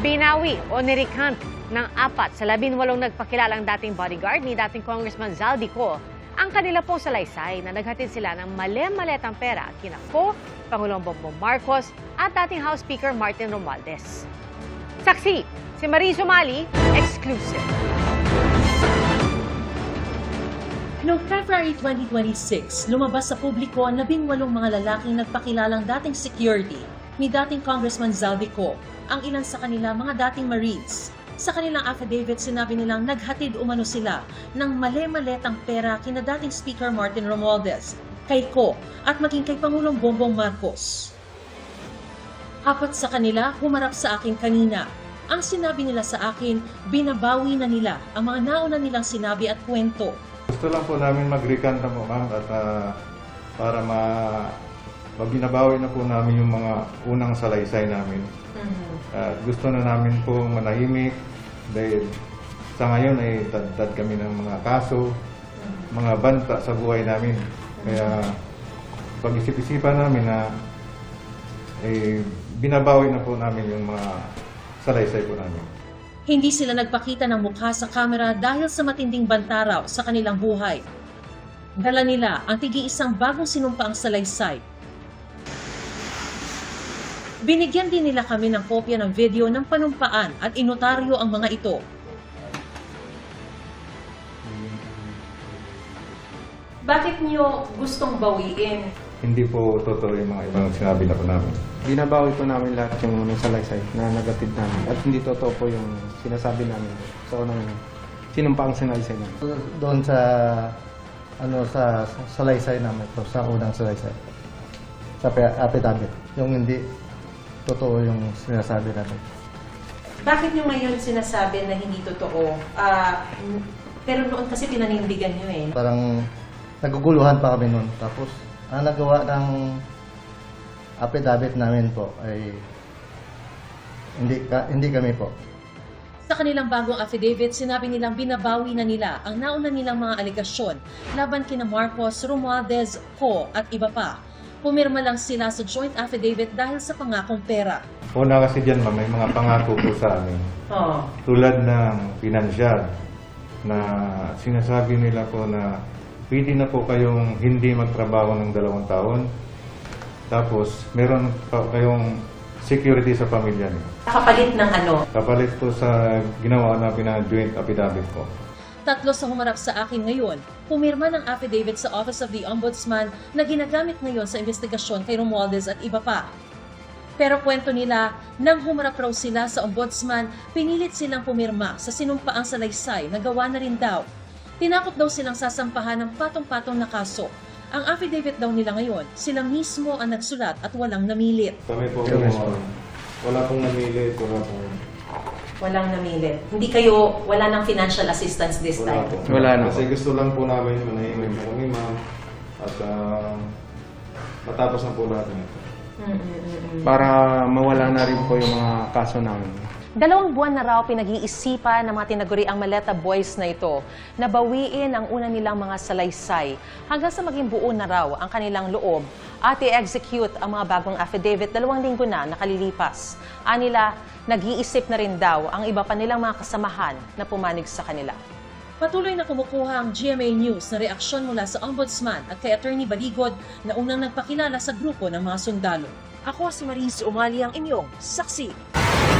Binawi o nirikant ng 4 sa 18 nagpakilalang dating bodyguard ni dating Congressman Zaldico ang kanila pong salaysay na naghatid sila ng mali-maletang pera kina Ko, Pangulong Bongbong Marcos at dating House Speaker Martin Romualdez. Saksi, si Marie Zumali, exclusive. Noong February 2026, lumabas sa publiko ang 18 mga lalaking nagpakilalang dating security ni dating Congressman Zaldico, ang ilan sa kanila mga dating Marines. Sa kanilang affidavit, sinabi nilang naghatid umano sila ng mali-maletang pera kina dating Speaker Martin Romualdez, kay Ko at maging kay Pangulong Bongbong Marcos. 4 sa kanila humarap sa akin kanina. Ang sinabi nila sa akin, binabawi na nila ang mga nauna nilang sinabi at kwento. Gusto lang po namin mag-recant na po, ma'am, at para mabinabawi na po namin yung mga unang salaysay namin. Gusto na namin po manahimik dahil sa ngayon ay dad kami ng mga kaso, mga banta sa buhay namin. Kaya pag-isip-isipan namin na binabawi na po namin yung mga salaysay po namin. Hindi sila nagpakita ng mukha sa kamera dahil sa matinding bantaraw sa kanilang buhay. Dala nila ang tigi-isang bagong sinumpaang salaysay. Binigyan din nila kami ng kopya ng video ng panumpaan at inotaryo ang mga ito. Bakit niyo gustong bawiin? Hindi po totoo yung mga ibang sinabi na po namin. Binabawi po namin lahat yung salaysay na nagatid namin. At hindi totoo po yung sinasabi namin sa unang sinumpaang salaysay namin. Doon sa sa salaysay namin to, sa unang salaysay. Sa affidavit. Yung hindi totoo yung sinasabi natin. Bakit nyo ngayon sinasabi na hindi totoo? Pero noon kasi pinanindigan nyo eh. Parang naguguluhan pa kami noon. Tapos, ang nagawa ng affidavit namin po ay hindi kami po. Sa kanilang bagong affidavit, sinabi nilang binabawi na nila ang nauna nilang mga aligasyon laban kina Marcos, Romualdez, Ko at iba pa. Pumirma lang sila sa joint affidavit dahil sa pangakong pera. Una kasi dyan, ma'am, may mga pangako po sa amin. Tulad ng pinansyal na sinasabi nila po na pwede na po kayong hindi magtrabaho ng 2 taon. Tapos, meron pa kayong security sa pamilya niyo. Kapalit ng ano? Kapalit po sa ginawa namin na joint affidavit po. 3 sa humarap sa akin ngayon, pumirma ng affidavit sa Office of the Ombudsman na ginagamit ngayon sa investigasyon kay Romualdez at iba pa. Pero kwento nila, nang humarap raw sila sa Ombudsman, pinilit silang pumirma sa sinumpaang salaysay na gawa na rin daw. Tinakot daw silang sasampahan ng patong-patong na kaso. Ang affidavit daw nila ngayon, sila mismo ang nagsulat at walang namilit. Kami po, wala pong namilit, Walang namilit. Hindi kayo, wala ng financial assistance this time? Wala na. Kasi gusto lang po namin manahimik na kami, ma'am. At matapos na po lahat nito. Para mawala na rin po yung mga kaso namin. 2 buwan na raw pinag-iisipan ng mga tinaguriang Maleta Boys na ito na bawiin ang una nilang mga salaysay hanggang sa maging buo na raw ang kanilang loob at i-execute ang mga bagong affidavit 2 linggo na nakalilipas. Anila, nag-iisip na rin daw ang iba pa nilang mga kasamahan na pumanig sa kanila. Patuloy na kumukuha ang GMA News na reaksyon mula sa Ombudsman at kay Attorney Baligod na unang nagpakilala sa grupo ng mga sundalo. Ako si Marie Zumali, ang inyong saksi.